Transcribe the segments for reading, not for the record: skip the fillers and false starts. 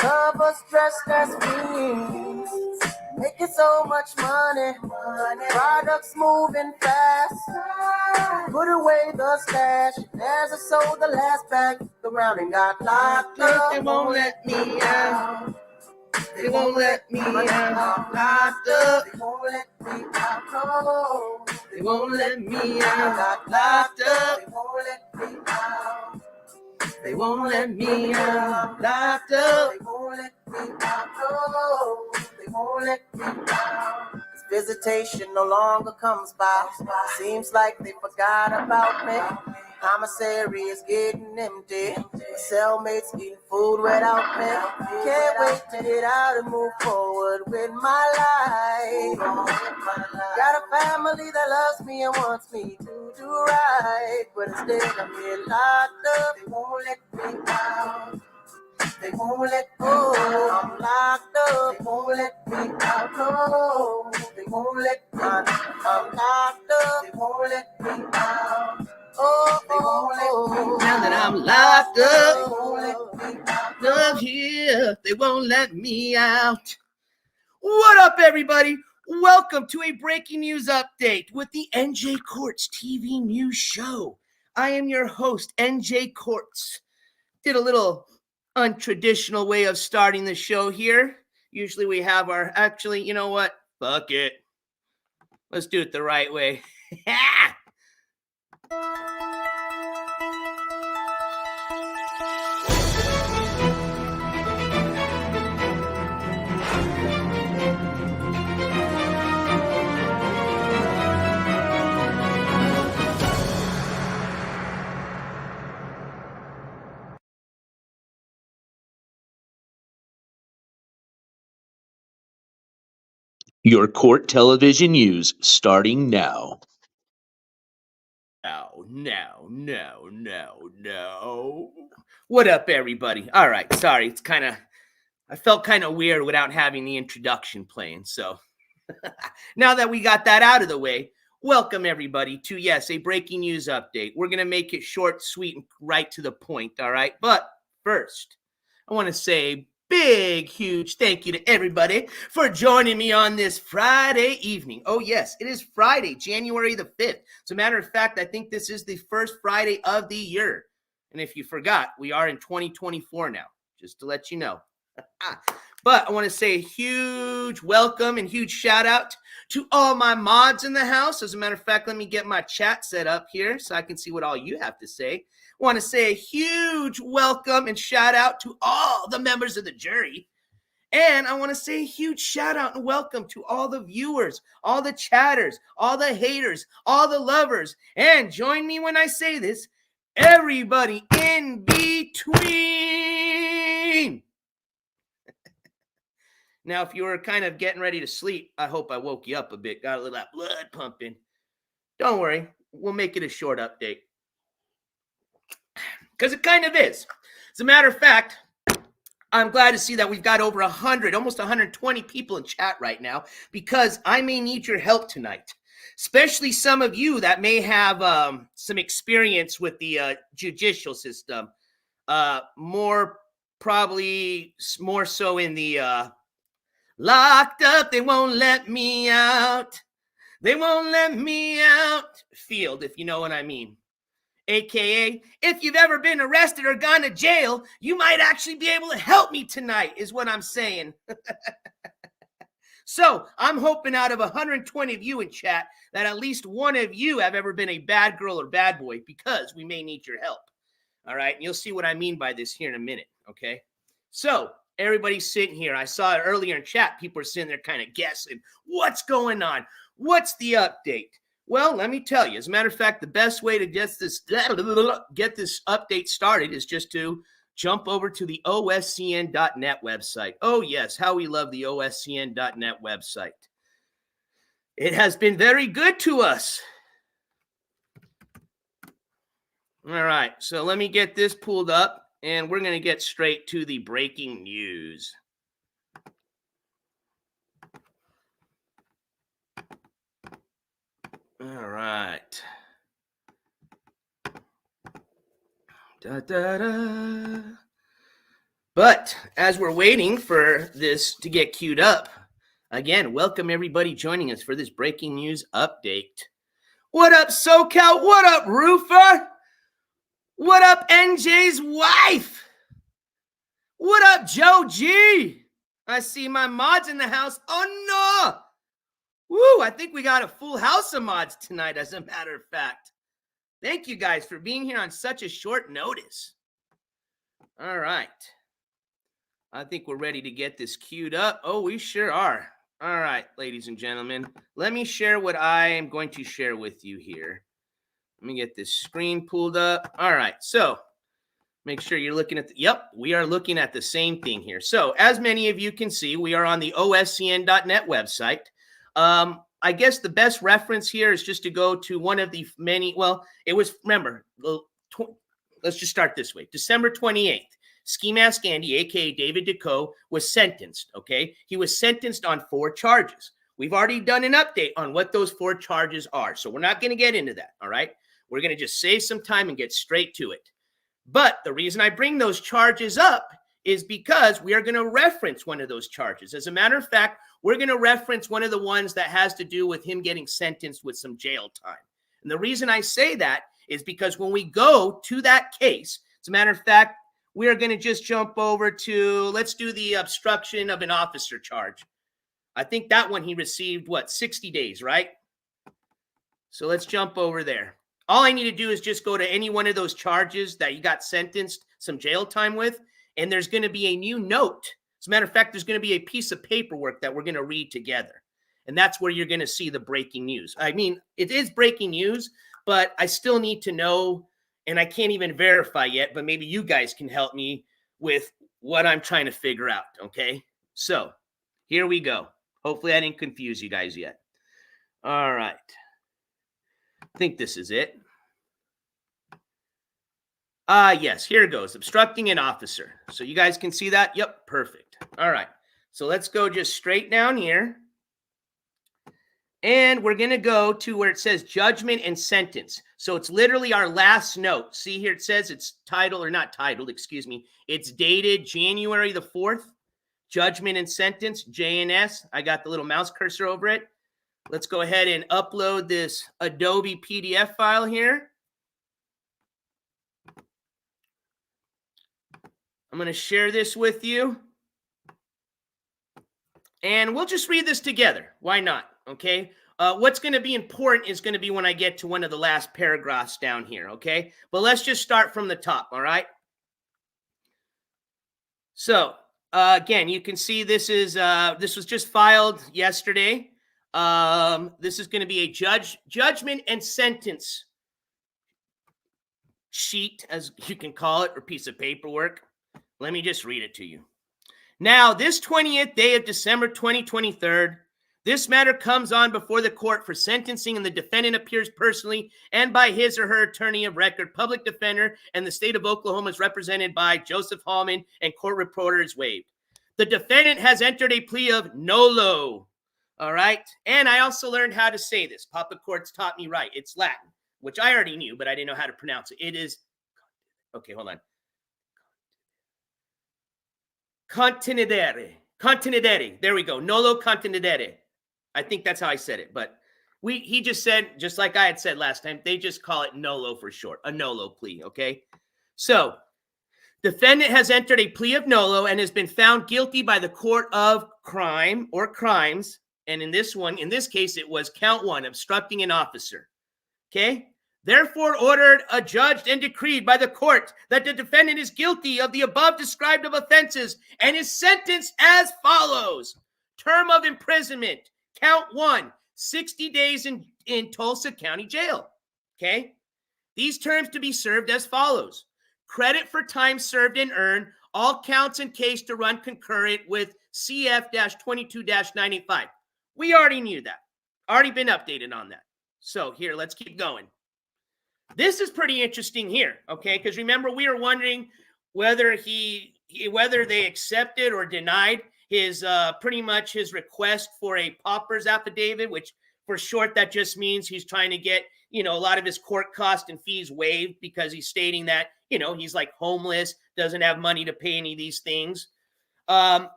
Covers dressed as fiends, making so much money. Products moving fast. Put away the stash. There's a soul the last bag around and got locked up. They won't let me out. They won't let me out. Locked up. They won't let me out. No. They won't let me out. Locked up. They won't let me out. They won't let me out. Locked up. They won't let me out. No. They won't let me out. Visitation no longer comes by. Seems like they forgot about me. Commissary is getting empty. Cellmates eating food without me. Can't wait to get out and move forward with my life. Got a family that loves me and wants me to do right, but instead I'm here locked up. They won't let me out. They won't let go. I'm locked up. They won't let me out. No. They won't let me out. I'm locked up. They won't let me out. Oh, they won't let me out. Now that I'm locked up, They won't let me out. love here, they won't let me out. What up, everybody? Welcome to a breaking news update with the NJ Courts TV news show. I am your host, NJ Courts. Did a little untraditional way of starting the show here. Usually we have our, actually, you know what? Fuck it. Let's do it the right way. Your court television news starting now. No. What up, everybody? All right, sorry. I felt kind of weird without having the introduction playing. So now that we got that out of the way, welcome everybody to, yes, a breaking news update. We're going to make it short, sweet, and right to the point, all right? But first, I want to say big, huge thank you to everybody for joining me on this Friday evening. Oh, yes, it is Friday, January the 5th. As a matter of fact, I think this is the first Friday of the year. And if you forgot, we are in 2024 now, just to let you know. But I want to say a huge welcome and huge shout out to all my mods in the house. As a matter of fact, let me get my chat set up here so I can see what all you have to say. I want to say a huge welcome and shout out to all the members of the jury. And I want to say a huge shout out and welcome to all the viewers, all the chatters, all the haters, all the lovers. And join me when I say this, everybody in between. Now, if you were kind of getting ready to sleep, I hope I woke you up a bit, got a little blood pumping. Don't worry, we'll make it a short update. Because it kind of is. As a matter of fact, I'm glad to see that we've got over 100, almost 120 people in chat right now, because I may need your help tonight, especially some of you that may have some experience with the judicial system, probably more so in the locked up, they won't let me out. They won't let me out field, if you know what I mean. AKA, if you've ever been arrested or gone to jail, you might actually be able to help me tonight, is what I'm saying. So I'm hoping out of 120 of you in chat that at least one of you have ever been a bad girl or bad boy, because we may need your help. All right, and you'll see what I mean by this here in a minute, okay? So everybody's sitting here. I saw it earlier in chat. People are sitting there kind of guessing, what's going on? What's the update? Well, let me tell you. As a matter of fact, the best way to get this update started is just to jump over to the OSCN.net website. Oh, yes, how we love the OSCN.net website. It has been very good to us. All right, so let me get this pulled up, and we're going to get straight to the breaking news. All right. But as we're waiting for this to get queued up, again, welcome everybody joining us for this breaking news update. What up, SoCal? What up, Roofer? What up, NJ's wife? What up, Joe G? I see my mods in the house. Oh, no. Woo, I think we got a full house of mods tonight, as a matter of fact. Thank you guys for being here on such a short notice. All right. I think we're ready to get this queued up. Oh, we sure are. All right, ladies and gentlemen. Let me share what I am going to share with you here. Let me get this screen pulled up. All right, so make sure you're looking at we are looking at the same thing here. So as many of you can see, we are on the OSCN.net website. I guess the best reference here is just to go to one of the many, remember, let's just start this way. December 28th, Skimask Andy, a.k.a. David Decaux, was sentenced, okay? He was sentenced on 4 charges. We've already done an update on what those 4 charges are, so we're not going to get into that, all right? We're going to just save some time and get straight to it. But the reason I bring those charges up is because we are going to reference one of those charges. As a matter of fact, we're going to reference one of the ones that has to do with him getting sentenced with some jail time. And the reason I say that is because when we go to that case, as a matter of fact, we are going to just jump over to, let's do the obstruction of an officer charge. I think that one he received, 60 days, right? So let's jump over there. All I need to do is just go to any one of those charges that you got sentenced some jail time with, and there's going to be a new note. As a matter of fact, there's going to be a piece of paperwork that we're going to read together. And that's where you're going to see the breaking news. I mean, it is breaking news, but I still need to know, and I can't even verify yet, but maybe you guys can help me with what I'm trying to figure out, okay? So here we go. Hopefully I didn't confuse you guys yet. All right. I think this is it. Yes, here it goes. Obstructing an officer. So you guys can see that? Yep, perfect. All right. So let's go just straight down here. And we're going to go to where it says judgment and sentence. So it's literally our last note. See here it says it's titled, or not titled, excuse me. It's dated January the 4th. Judgment and sentence, JNS. I got the little mouse cursor over it. Let's go ahead and upload this Adobe PDF file here. I'm going to share this with you. And we'll just read this together. Why not? Okay. What's going to be important is going to be when I get to one of the last paragraphs down here. Okay. But let's just start from the top. All right. So again, you can see this was just filed yesterday. This is going to be a judgment and sentence sheet, as you can call it, or piece of paperwork. Let me just read it to you. Now, this 20th day of December 2023, this matter comes on before the court for sentencing, and the defendant appears personally and by his or her attorney of record, public defender, and the state of Oklahoma is represented by Joseph Hallman, and court reporter is waived. The defendant has entered a plea of nolo. All right. And I also learned how to say this. Papa Courts taught me right. It's Latin, which I already knew, but I didn't know how to pronounce it. It is, okay, hold on. Contenedere. There we go. Nolo contenedere. I think that's how I said it. But he just said, just like I had said last time, they just call it nolo for short. A nolo plea, okay? So, defendant has entered a plea of nolo and has been found guilty by the court of crime or crimes. And in this case, it was count 1, obstructing an officer. Okay? Therefore, ordered, adjudged, and decreed by the court that the defendant is guilty of the above described of offenses and is sentenced as follows. Term of imprisonment, count 1, 60 days in Tulsa County Jail. Okay? These terms to be served as follows. Credit for time served and earned, all counts and case to run concurrent with CF-22-985. We already knew that. Already been updated on that. So here, let's keep going. This is pretty interesting here, okay? Because remember, we were wondering whether they accepted or denied his pretty much his request for a pauper's affidavit, which for short, that just means he's trying to get, a lot of his court costs and fees waived because he's stating that, he's like homeless, doesn't have money to pay any of these things.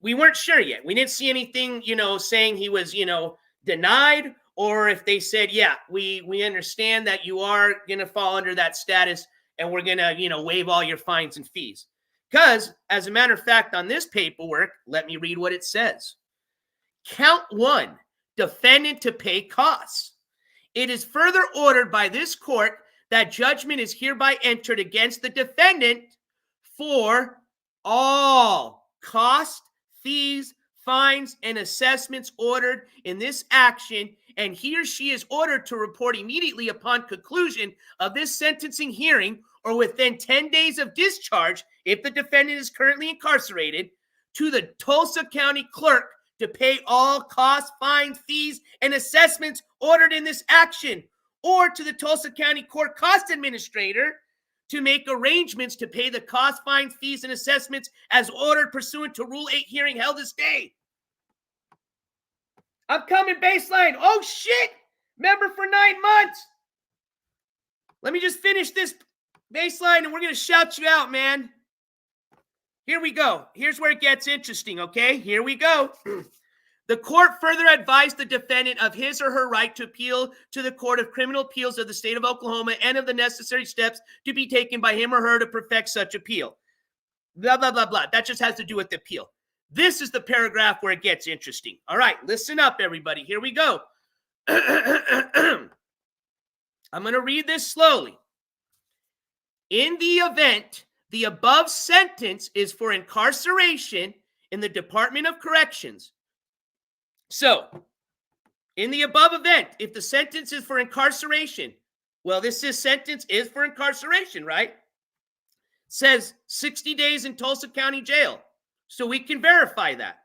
We weren't sure yet. We didn't see anything, saying he was, denied, or if they said, yeah, we understand that you are going to fall under that status and we're going to, waive all your fines and fees. Because, as a matter of fact, on this paperwork, let me read what it says. Count 1, defendant to pay costs. It is further ordered by this court that judgment is hereby entered against the defendant for all costs, fees, fines, and assessments ordered in this action, and he or she is ordered to report immediately upon conclusion of this sentencing hearing or within 10 days of discharge, if the defendant is currently incarcerated, to the Tulsa County Clerk to pay all costs, fines, fees, and assessments ordered in this action, or to the Tulsa County Court Cost Administrator to make arrangements to pay the costs, fines, fees, and assessments as ordered pursuant to Rule 8 hearing held this day. I'm coming, baseline. Oh, shit. Member for 9 months. Let me just finish this baseline and we're going to shout you out, man. Here we go. Here's where it gets interesting, okay? Here we go. The court further advised the defendant of his or her right to appeal to the Court of Criminal Appeals of the state of Oklahoma and of the necessary steps to be taken by him or her to perfect such appeal. Blah, blah, blah, blah. That just has to do with the appeal. This is the paragraph where it gets interesting. All right, listen up, everybody. Here we go. I'm going to read this slowly. In the event the above sentence is for incarceration in the Department of Corrections. So, in the above event, if the sentence is for incarceration, well, sentence is for incarceration, right? It says 60 days in Tulsa County Jail. So we can verify that.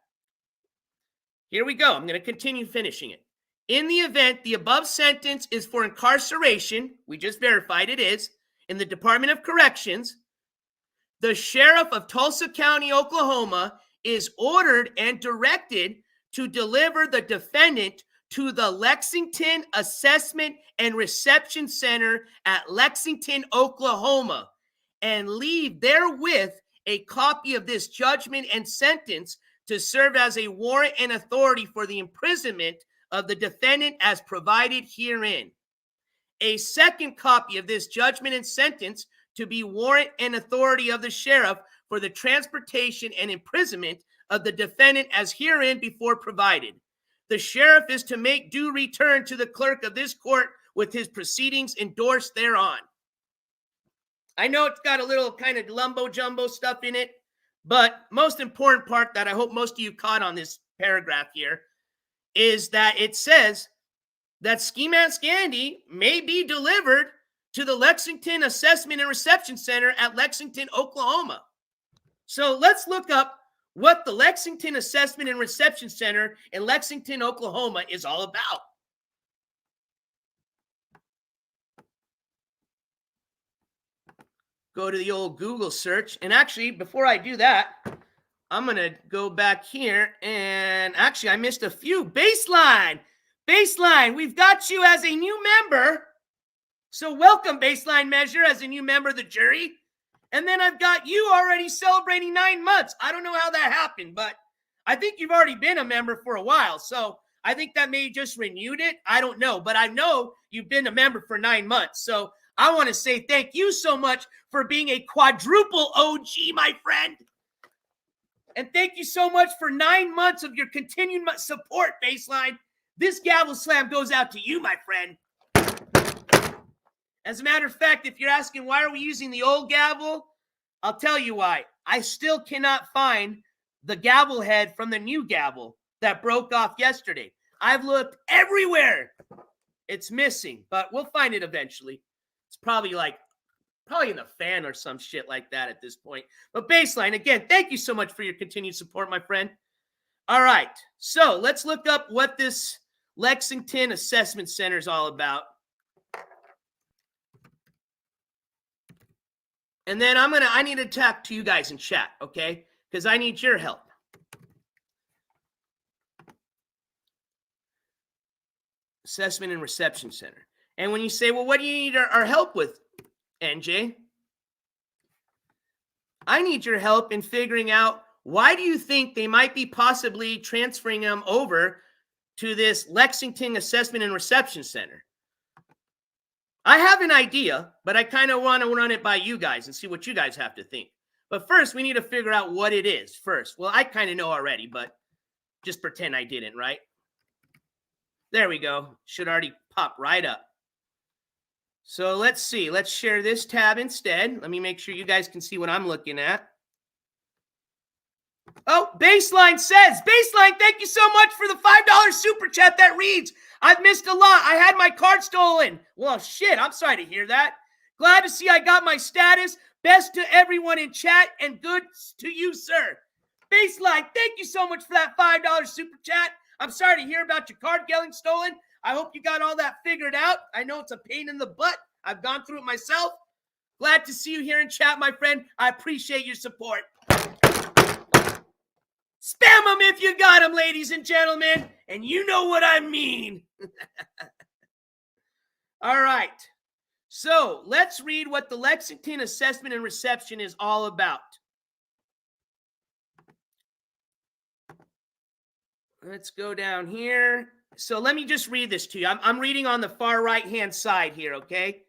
Here we go. I'm going to continue finishing it. In the event the above sentence is for incarceration, we just verified it is, in the Department of Corrections, the sheriff of Tulsa County, Oklahoma, is ordered and directed to deliver the defendant to the Lexington Assessment and Reception Center at Lexington, Oklahoma, and leave therewith a copy of this judgment and sentence to serve as a warrant and authority for the imprisonment of the defendant as provided herein. A second copy of this judgment and sentence to be warrant and authority of the sheriff for the transportation and imprisonment of the defendant as herein before provided. The sheriff is to make due return to the clerk of this court with his proceedings endorsed thereon. I know it's got a little kind of lumbo-jumbo stuff in it, but most important part that I hope most of you caught on this paragraph here is that it says that Skimask Andy may be delivered to the Lexington Assessment and Reception Center at Lexington, Oklahoma. So let's look up what the Lexington Assessment and Reception Center in Lexington, Oklahoma is all about. Go to the old Google search. And actually, before I do that, I'm going to go back here. And actually, I missed a few. Baseline. Baseline, we've got you as a new member. So welcome, Baseline Measure, as a new member of the jury. And then I've got you already celebrating 9 months. I don't know how that happened, but I think you've already been a member for a while. So I think that may just renewed it. I don't know, but I know you've been a member for 9 months. So I want to say thank you so much for being a quadruple OG, my friend. And thank you so much for 9 months of your continued support, Baseline. This gavel slam goes out to you, my friend. As a matter of fact, if you're asking why are we using the old gavel, I'll tell you why. I still cannot find the gavel head from the new gavel that broke off yesterday. I've looked everywhere. It's missing, but we'll find it eventually. It's probably in the fan or some shit like that at this point. But Baseline, again, thank you so much for your continued support, my friend. All right, so let's look up what this Lexington Assessment Center is all about. And then I need to talk to you guys in chat, okay? Because I need your help. Assessment and Reception Center. And when you say, well, what do you need our help with, NJ? I need your help in figuring out, why do you think they might be possibly transferring them over to this Lexington Assessment and Reception Center? I have an idea, but I kind of want to run it by you guys and see what you guys have to think. But first, we need to figure out what it is first. Well, I kind of know already, but just pretend I didn't, right? There we go. Should already pop right up. So let's see. Let's share this tab instead. Let me make sure you guys can see what I'm looking at. Oh, Baseline says, Baseline, thank you so much for the $5 super chat that reads, I've missed a lot. I had my card stolen. Well, shit, I'm sorry to hear that. Glad to see I got my status. Best to everyone in chat and good to you, sir. Baseline, thank you so much for that $5 super chat. I'm sorry to hear about your card getting stolen. I hope you got all that figured out. I know it's a pain in the butt. I've gone through it myself. Glad to see you here in chat, my friend. I appreciate your support. Spam them if you got them, ladies and gentlemen. And you know what I mean. All right. So let's read what the Lexington Assessment and Reception is all about. Let's go down here. So let me just read this to you. I'm reading on the far right-hand side here, okay?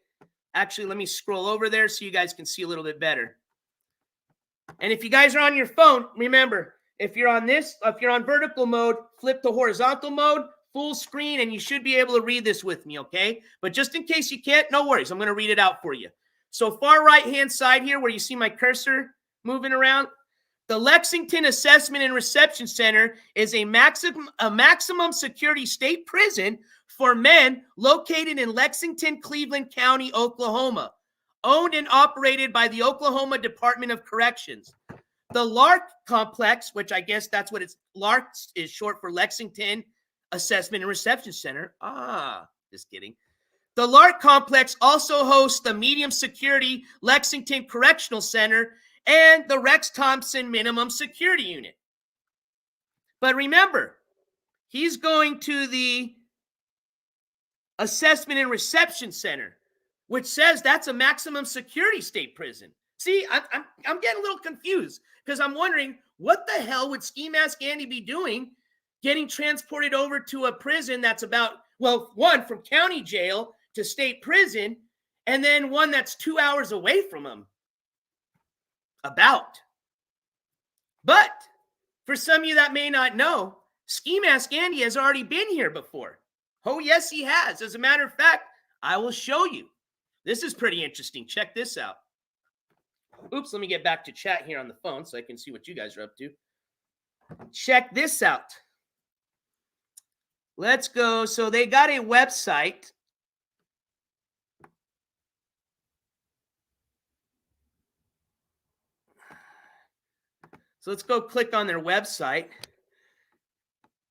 Actually, let me scroll over there so you guys can see a little bit better. And if you guys are on your phone, remember, if you're on vertical mode, flip to horizontal mode, full screen, and you should be able to read this with me, okay? But just in case you can't, no worries. I'm going to read it out for you. So far right-hand side here where you see my cursor moving around, the Lexington Assessment and Reception Center is a maximum security state prison for men located in Lexington, Cleveland County, Oklahoma, owned and operated by the Oklahoma Department of Corrections. The LARC complex, which I guess that's what LARC is short for Lexington Assessment and Reception Center. Just kidding. The LARC complex also hosts the medium security Lexington Correctional Center and the Rex Thompson Minimum Security Unit. But remember, he's going to the Assessment and Reception Center, which says that's a maximum security state prison. See, I'm getting a little confused because I'm wondering, what the hell would Skimask Andy be doing getting transported over to a prison that's about, well, one from county jail to state prison, and then one that's 2 hours away from him? But for some of you that may not know, Skimask Andy has already been here before. Oh, yes, he has. As a matter of fact, I will show you. This is pretty interesting. Check this out. Oops, let me get back to chat here on the phone so I can see what you guys are up to. Check this out. Let's go. So they got a website. So let's go click on their website.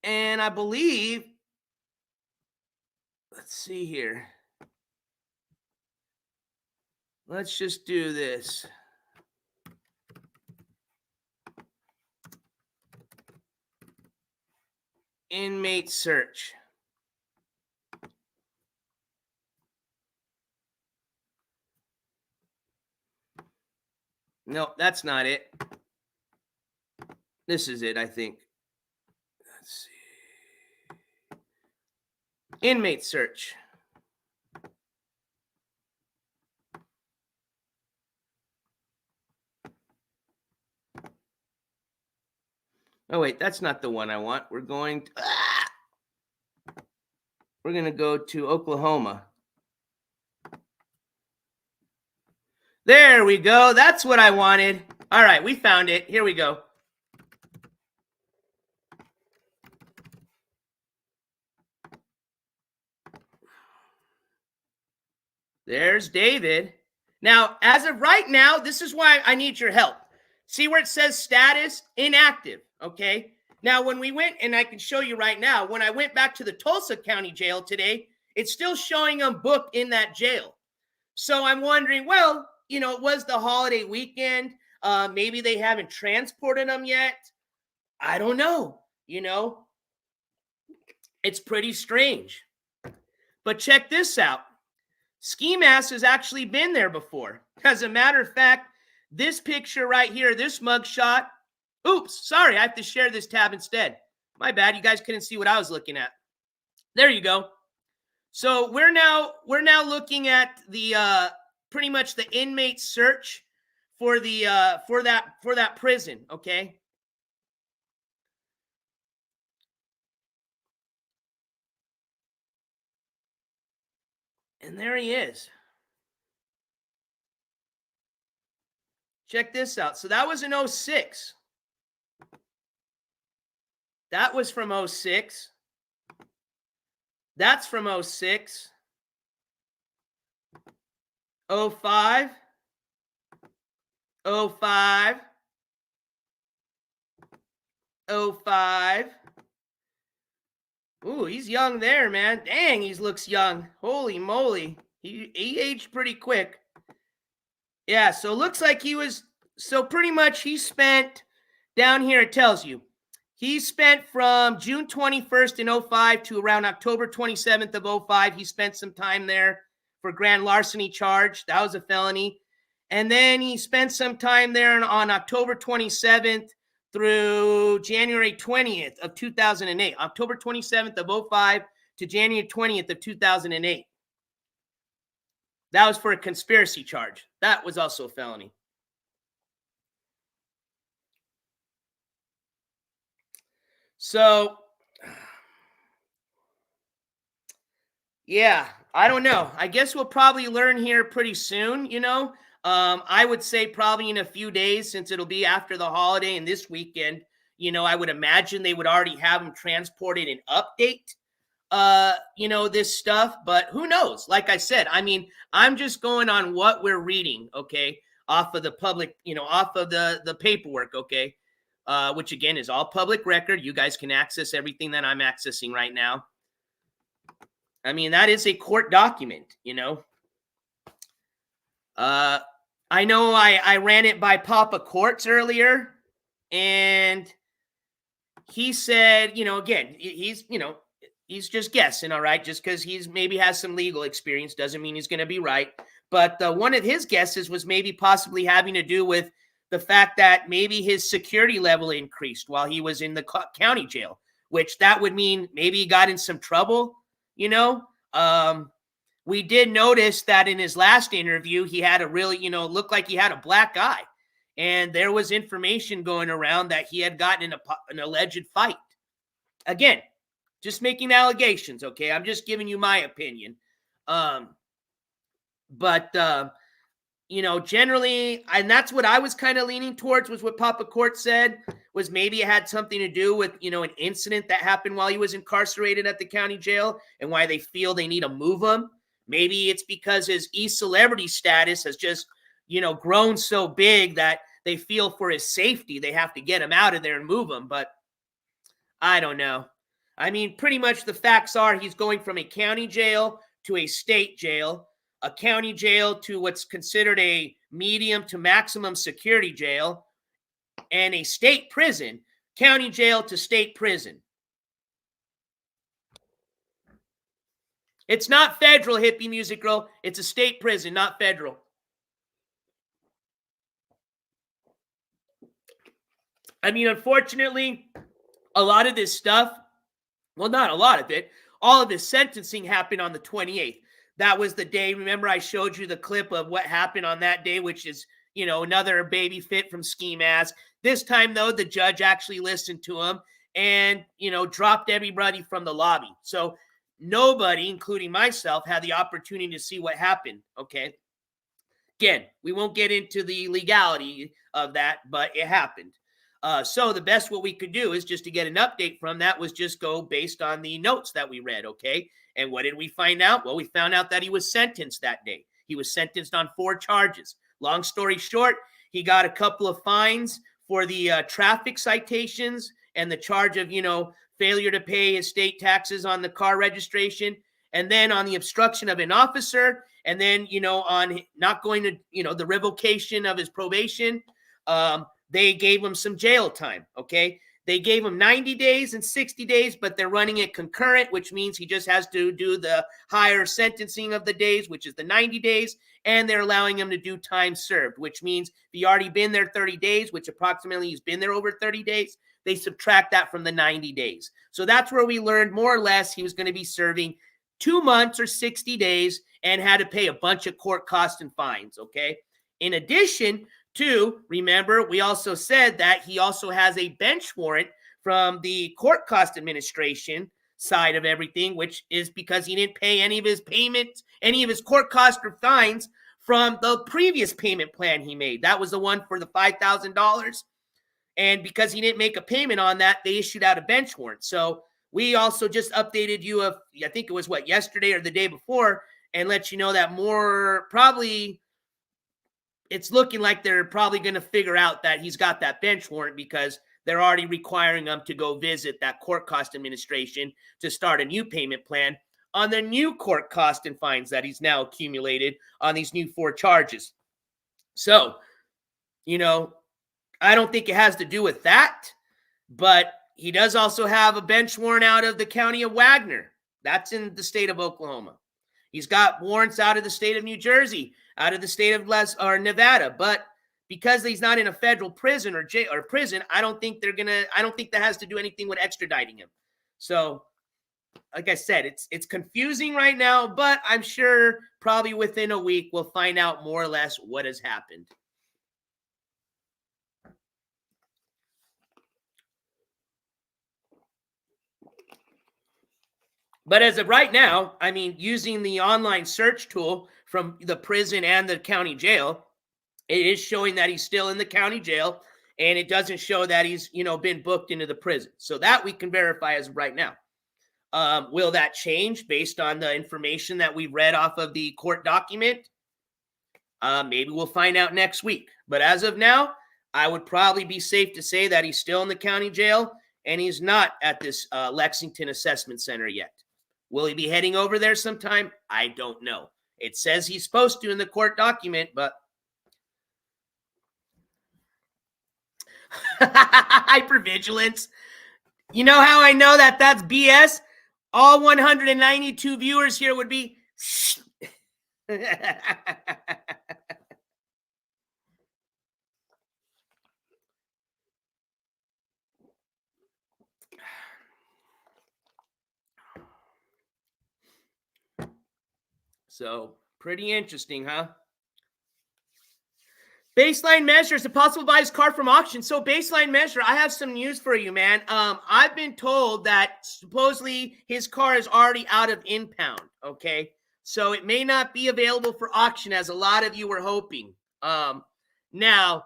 And I believe, let's see here. Let's just do this. Inmate search. No, that's not it. This is it, I think. Let's see. Inmate search. Oh, wait, that's not the one I want. We're going to go to Oklahoma. There we go. That's what I wanted. All right, we found it. Here we go. There's David. Now, as of right now, this is why I need your help. See where it says status inactive, okay? Now, when we went, and I can show you right now, when I went back to the Tulsa County Jail today, it's still showing them booked in that jail. So I'm wondering, well, you know, it was the holiday weekend. Maybe they haven't transported them yet. I don't know. You know, it's pretty strange. But check this out. Skimask has actually been there before. As a matter of fact, this picture right here, this mugshot. Oops, sorry, I have to share this tab instead. My bad, you guys couldn't see what I was looking at. There you go. So we're now looking at the pretty much the inmate search for the for that prison, okay? And there he is. Check this out. So that was in 06. That was from 06. That's from 06. 05. 05. 05. Ooh, he's young there, man. Dang, he looks young. Holy moly. He aged pretty quick. Yeah, so it looks like he was, so pretty much he spent, down here it tells you, he spent from June 21st in 05 to around October 27th of 05. He spent some time there for grand larceny charge. That was a felony. And then he spent some time there on October 27th through January 20th of 2008. October 27th of 05 to January 20th of 2008. That was for a conspiracy charge. That was also a felony. So, yeah, I don't know. I guess we'll probably learn here pretty soon, you know. I would say probably in a few days, since it'll be after the holiday and this weekend, you know, I would imagine they would already have them transported and update, you know, this stuff. But who knows? Like I said, I mean, I'm just going on what we're reading, okay, off of the public, you know, off of the paperwork, okay, which again is all public record. You guys can access everything that I'm accessing right now. I mean, that is a court document, you know. I know I ran it by Papa Courts earlier, and he said, you know, again, he's, you know, he's just guessing, all right? Just because he's maybe has some legal experience doesn't mean he's going to be right. But one of his guesses was maybe possibly having to do with the fact that maybe his security level increased while he was in the county jail, which that would mean maybe he got in some trouble, you know? We did notice that in his last interview, he had a really, you know, looked like he had a black eye. And there was information going around that he had gotten in an alleged fight. Again, just making allegations, okay? I'm just giving you my opinion. You know, generally, and that's what I was kind of leaning towards, was what Papa Court said, was maybe it had something to do with, you know, an incident that happened while he was incarcerated at the county jail and why they feel they need to move him. Maybe it's because his e-celebrity status has just, you know, grown so big that they feel for his safety, they have to get him out of there and move him. But I don't know. I mean, pretty much the facts are he's going from a county jail to a state jail, a county jail to what's considered a medium to maximum security jail, and a state prison, county jail to state prison. It's not federal, hippie music girl. It's a state prison, not federal. I mean, unfortunately, a lot of this stuff, well, not a lot of it, all of this sentencing happened on the 28th. That was the day, remember I showed you the clip of what happened on that day, which is, you know, another baby fit from Skimask. This time, though, the judge actually listened to him and, you know, dropped everybody from the lobby. So nobody, including myself, had the opportunity to see what happened, okay? Again, we won't get into the legality of that, but it happened. So the best what we could do is just to get an update from that was just go based on the notes that we read, okay? And what did we find out? Well, we found out that he was sentenced that day. He was sentenced on 4 charges. Long story short, he got a couple of fines for the traffic citations and the charge of, you know, failure to pay his state taxes on the car registration, and then on the obstruction of an officer, and then, you know, on not going to, you know, the revocation of his probation, they gave him some jail time, okay? They gave him 90 days and 60 days, but they're running it concurrent, which means he just has to do the higher sentencing of the days, which is the 90 days, and they're allowing him to do time served, which means if he already been there 30 days, which approximately he's been there over 30 days, they subtract that from the 90 days. So that's where we learned more or less he was going to be serving 2 months or 60 days and had to pay a bunch of court costs and fines, okay? In addition to, remember, we also said that he also has a bench warrant from the court cost administration side of everything, which is because he didn't pay any of his payments, any of his court costs or fines from the previous payment plan he made. That was the one for the $5,000. And because he didn't make a payment on that, they issued out a bench warrant. So we also just updated you of, I think it was yesterday or the day before, and let you know that more probably it's looking like they're probably going to figure out that he's got that bench warrant because they're already requiring him to go visit that court cost administration to start a new payment plan on the new court cost and fines that he's now accumulated on these new 4 charges. So, I don't think it has to do with that, but he does also have a bench warrant out of the county of Wagner. That's in the state of Oklahoma. He's got warrants out of the state of New Jersey, out of the state of Nevada, but because he's not in a federal prison or jail or prison, I don't think that has to do anything with extraditing him. So, like I said, it's confusing right now, but I'm sure probably within a week we'll find out more or less what has happened. But as of right now, I mean, using the online search tool from the prison and the county jail, it is showing that he's still in the county jail, and it doesn't show that he's, been booked into the prison. So that we can verify as of right now. Will that change based on the information that we read off of the court document? Maybe we'll find out next week. But as of now, I would probably be safe to say that he's still in the county jail, and he's not at this Lexington Assessment Center yet. Will he be heading over there sometime? I don't know. It says he's supposed to in the court document, but hypervigilance. You know how I know that that's BS? All 192 viewers here would be So, pretty interesting, huh? Baseline measure, is it possible to buy his car from auction? So, baseline measure, I have some news for you, man. I've been told that supposedly his car is already out of impound, okay? So, it may not be available for auction as a lot of you were hoping. Now,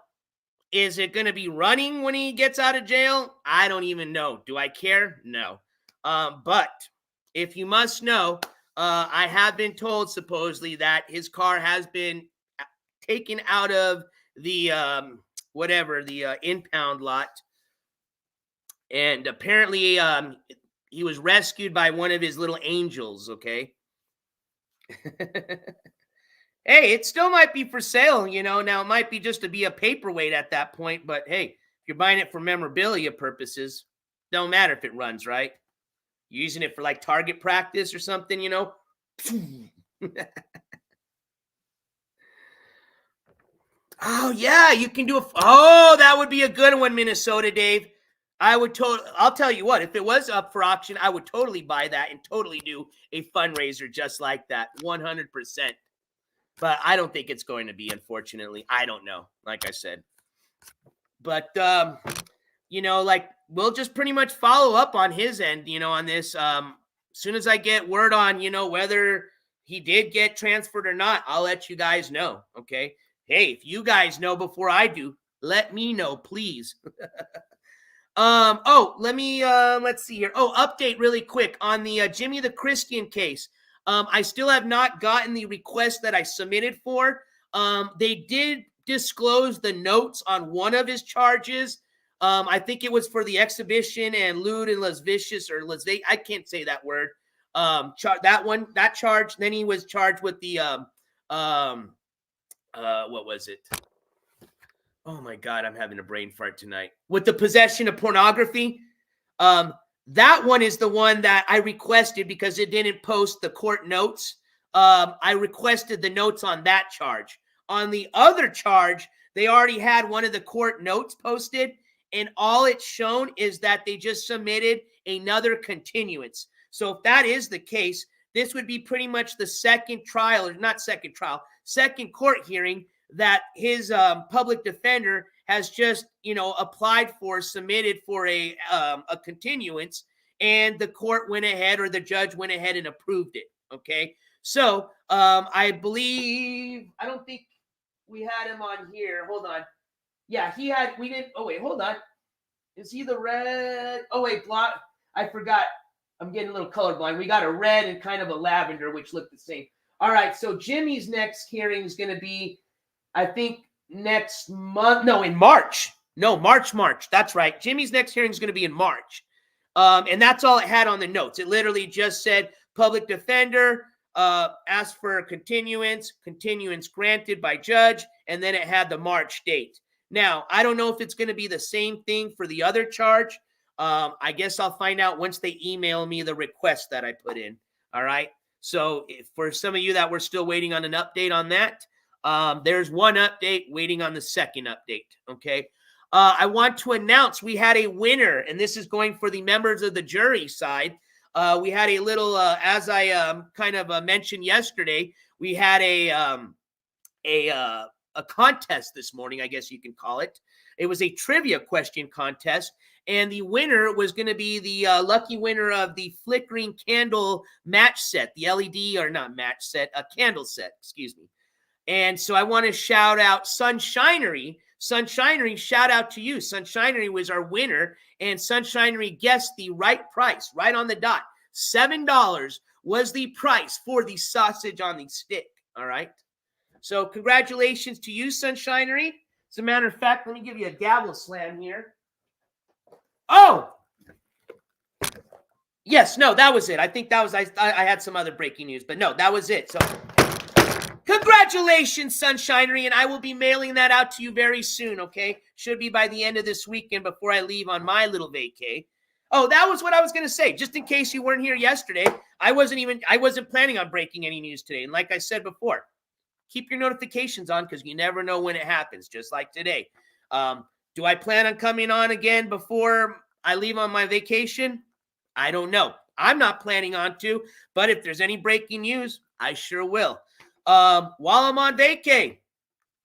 is it going to be running when he gets out of jail? I don't even know. Do I care? No. But if you must know, I have been told supposedly that his car has been taken out of the impound lot, and apparently he was rescued by one of his little angels. Okay. Hey, it still might be for sale, now it might be just to be a paperweight at that point, but hey, if you're buying it for memorabilia purposes, don't matter if it runs, right? You're using it for like target practice or something, Oh yeah, you can do that would be a good one, Minnesota Dave. I'll tell you what, if it was up for auction, I would totally buy that and totally do a fundraiser just like that, 100%. But I don't think it's going to be, unfortunately. I don't know, like I said. But, we'll just pretty much follow up on his end, on this. As soon as I get word on, whether he did get transferred or not, I'll let you guys know, okay? Hey, if you guys know before I do, let me know, please. Let's see here. Update really quick on the Jimmy the Christian case. I still have not gotten the request that I submitted for. They did disclose the notes on one of his charges. I think it was for the exhibition and lewd and lascivious I can't say that word. That charge. Then he was charged with the what was it? Oh my God, I'm having a brain fart tonight. With the possession of pornography, that one is the one that I requested because it didn't post the court notes. I requested the notes on that charge. On the other charge, they already had one of the court notes posted, and all it's shown is that they just submitted another continuance. So if that is the case, this would be pretty much the second trial, or not second trial, second court hearing that his public defender has just, applied for, submitted for a continuance, and the court went ahead, or the judge went ahead and approved it. Okay. So I don't think we had him on here. Hold on. Yeah, we didn't. Oh, wait, hold on. Is he the red? Oh, wait, block. I forgot. I'm getting a little colorblind. We got a red and kind of a lavender, which look the same. All right, so Jimmy's next hearing is going to be, I think, next month. No, in March. No, March. That's right. Jimmy's next hearing is going to be in March. And that's all it had on the notes. It literally just said public defender asked for a continuance granted by judge, and then it had the March date. Now, I don't know if it's going to be the same thing for the other charge. I guess I'll find out once they email me the request that I put in. All right. So for some of you that were still waiting on an update on that, there's one update, waiting on the second update. Okay. I want to announce we had a winner, and this is going for the members of the jury side. We had a little, as I kind of mentioned yesterday, we had a contest this morning, I guess you can call it. It was a trivia question contest, and the winner was going to be the lucky winner of the flickering candle match set, the LED, or not match set, a candle set, excuse me. And so I want to shout out Sunshinery. Sunshinery, shout out to you. Sunshinery was our winner, and Sunshinery guessed the right price, right on the dot. $7 was the price for the sausage on the stick. All right. So congratulations to you, Sunshinery. As a matter of fact, let me give you a gavel slam here. Oh! Yes, no, that was it. I think that was, I had some other breaking news, but no, that was it. So congratulations, Sunshinery, and I will be mailing that out to you very soon, okay? Should be by the end of this weekend before I leave on my little vacay. Oh, that was what I was going to say. Just in case you weren't here yesterday, I wasn't planning on breaking any news today. And like I said before, keep your notifications on because you never know when it happens, just like today. Do I plan on coming on again before I leave on my vacation? I don't know. I'm not planning on to, but if there's any breaking news, I sure will. While I'm on vacay,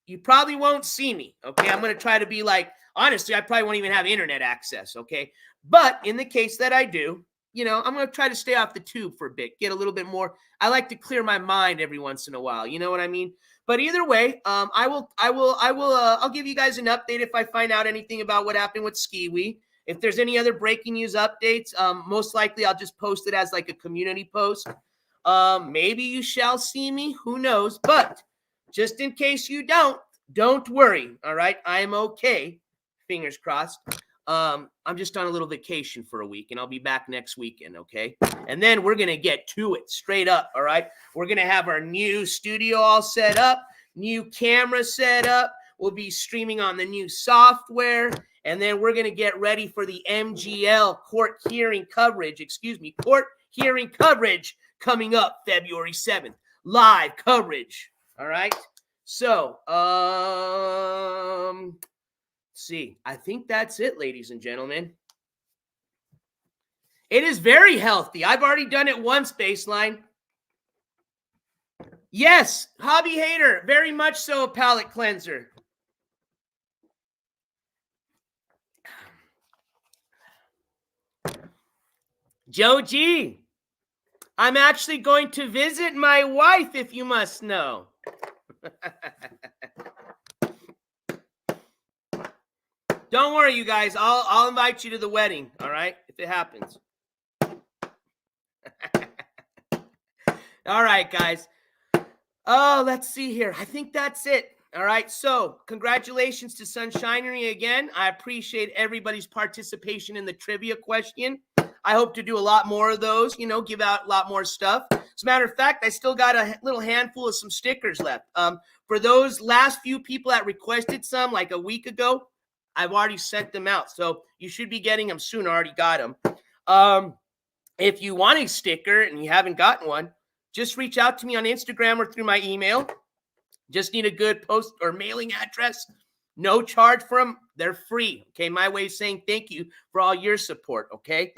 you probably won't see me, okay? I'm going to try to be like, honestly, I probably won't even have internet access, okay? But in the case that I do, I'm going to try to stay off the tube for a bit, get a little bit more. I like to clear my mind every once in a while. You know what I mean? But either way, I'll give you guys an update if I find out anything about what happened with Skiwee. If there's any other breaking news updates, most likely I'll just post it as like a community post. Maybe you shall see me. Who knows? But just in case you don't worry. All right. I'm okay. Fingers crossed. I'm just on a little vacation for a week, and I'll be back next weekend, okay? And then we're going to get to it straight up, all right? We're going to have our new studio all set up, new camera set up. We'll be streaming on the new software, and then we're going to get ready for the MGL court hearing coverage coming up February 7th. Live coverage, all right? So, see, I think that's it, ladies and gentlemen. It is very healthy. I've already done it once, Baseline. Yes, Hobby Hater, very much so a palate cleanser. Joe G, I'm actually going to visit my wife, if you must know. Don't worry, you guys. I'll invite you to the wedding, all right, if it happens. All right, guys. Oh, let's see here. I think that's it. All right, so congratulations to Sunshinery again. I appreciate everybody's participation in the trivia question. I hope to do a lot more of those, give out a lot more stuff. As a matter of fact, I still got a little handful of some stickers left. For those last few people that requested some like a week ago, I've already sent them out. So you should be getting them soon. I already got them. If you want a sticker and you haven't gotten one, just reach out to me on Instagram or through my email. Just need a good post or mailing address. No charge for them. They're free. Okay. My way of saying thank you for all your support. Okay.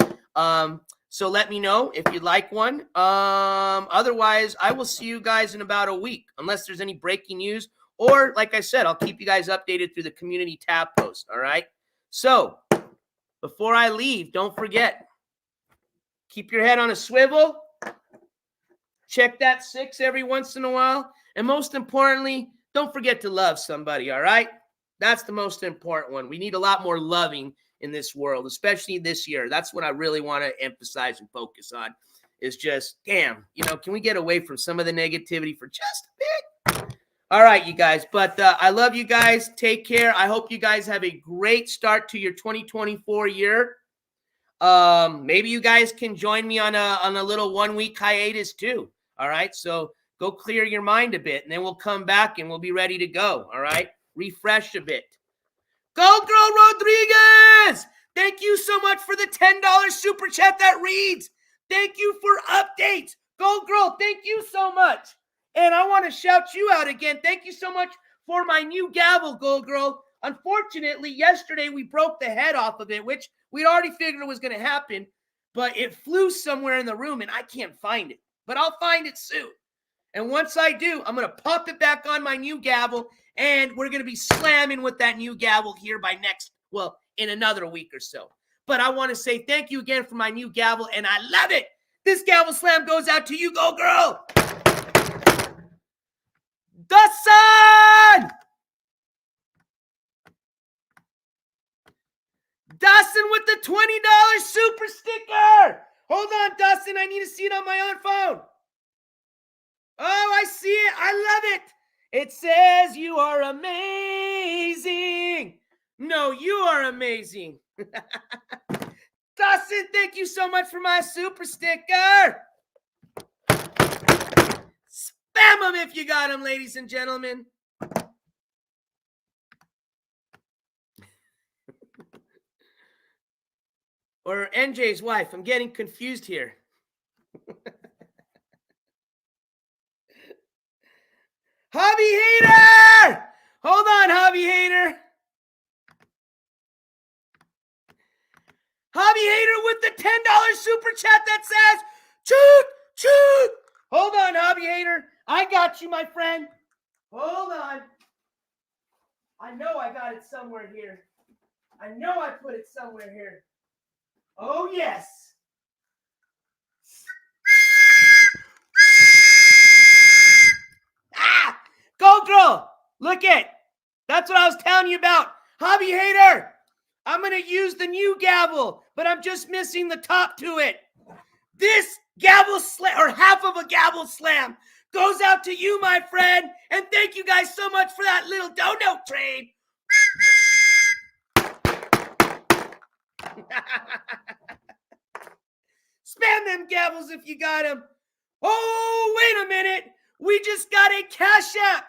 So let me know if you'd like one. Otherwise, I will see you guys in about a week, unless there's any breaking news. Or, like I said, I'll keep you guys updated through the community tab post. All right. So before I leave, don't forget, keep your head on a swivel. Check that 6 every once in a while. And most importantly, don't forget to love somebody. All right. That's the most important one. We need a lot more loving in this world, especially this year. That's what I really want to emphasize and focus on, is just, damn, can we get away from some of the negativity for just a bit? All right, you guys. But I love you guys. Take care. I hope you guys have a great start to your 2024 year. Maybe you guys can join me on a little 1-week hiatus too. All right. So go clear your mind a bit, and then we'll come back and we'll be ready to go. All right. Refresh a bit. Go Girl Rodriguez! Thank you so much for the $10 super chat that reads. Thank you for updates. Go Girl, thank you so much. And I want to shout you out again. Thank you so much for my new gavel, Go Girl. Unfortunately, yesterday we broke the head off of it, which we'd already figured it was going to happen, but it flew somewhere in the room and I can't find it. But I'll find it soon. And once I do, I'm going to pop it back on my new gavel, and we're going to be slamming with that new gavel here in another week or so. But I want to say thank you again for my new gavel, and I love it. This gavel slam goes out to you, Go Girl. Dustin! Dustin with the $20 super sticker. Hold on, Dustin. I need to see it on my own phone. Oh, I see it. I love it. It says you are amazing. No, you are amazing. Dustin, thank you so much for my super sticker. Spam them if you got them, ladies and gentlemen. Or NJ's wife. I'm getting confused here. Hobby Hater! Hold on, Hobby Hater. Hobby Hater with the $10 super chat that says, choot, choot. Hold on, Hobby Hater. I got you, my friend. Hold on. I know I got it somewhere here. I know I put it somewhere here. Oh, yes. Ah! Go Girl. Look it. That's what I was telling you about. Hobby Hater. I'm going to use the new gavel, but I'm just missing the top to it. This gavel slam, or half of a gavel slam, goes out to you, my friend. And thank you guys so much for that little dono trade. Spam them gavels if you got them. Oh, wait a minute. We just got a Cash App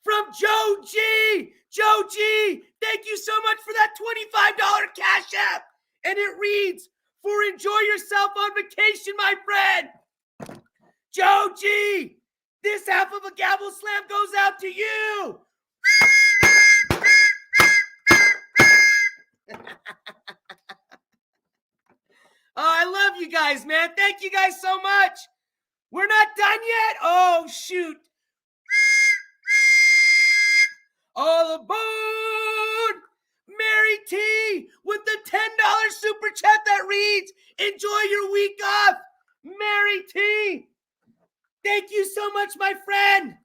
from Joe G. Joe G, thank you so much for that $25 Cash App. And it reads, for enjoy yourself on vacation, my friend. Joe G, this half of a gavel slam goes out to you. Oh, I love you guys, man. Thank you guys so much. We're not done yet. Oh, shoot. All aboard! Mary T with the $10 super chat that reads, enjoy your week off. Mary T, thank you so much, my friend.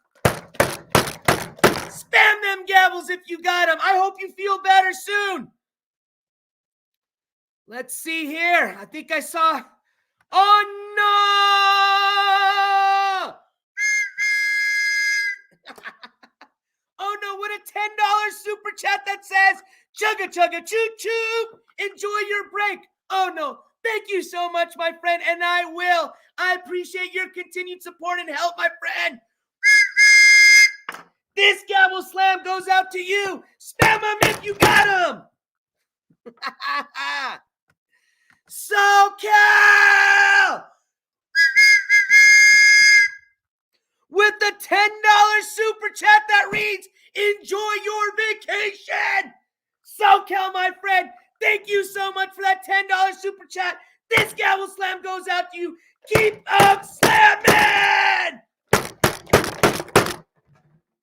Spam them gavels if you got them. I hope you feel better soon. Let's see here. I think I saw... Oh, no! Oh, no, what a $10 super chat that says, chugga, chugga, choo, choo. Enjoy your break. Oh, no. Thank you so much, my friend, and I will. I appreciate your continued support and help, my friend. This gavel slam goes out to you. Spam them if you got them. SoCal! With the $10 super chat that reads, enjoy your vacation. SoCal, my friend, thank you so much for that $10 super chat. This gavel slam goes out to you. Keep up slamming!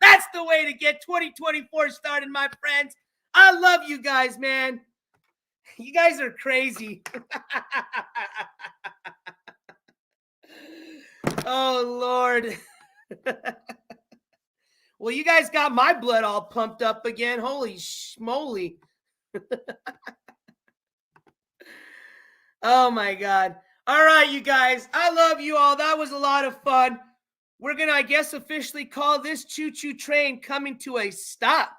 That's the way to get 2024 started, my friends. I love you guys, man. You guys are crazy. Oh, Lord. Well, you guys got my blood all pumped up again. Holy schmoly. Oh, my God. All right, you guys. I love you all. That was a lot of fun. We're going to, I guess, officially call this choo-choo train coming to a stop.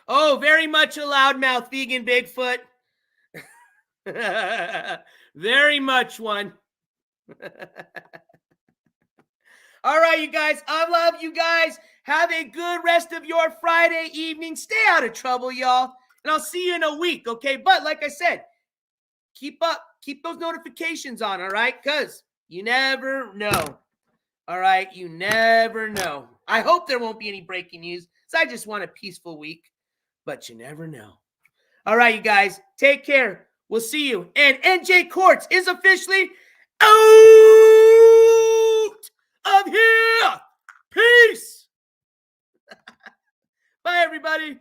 Oh, very much a loudmouth vegan Bigfoot. Very much one. All right, you guys. I love you guys. Have a good rest of your Friday evening. Stay out of trouble, y'all. And I'll see you in a week, okay? But like I said, keep those notifications on, all right? Because you never know. All right? You never know. I hope there won't be any breaking news. So I just want a peaceful week. But you never know. All right, you guys. Take care. We'll see you. And NJ Courts is officially out of here. Peace. Bye, everybody.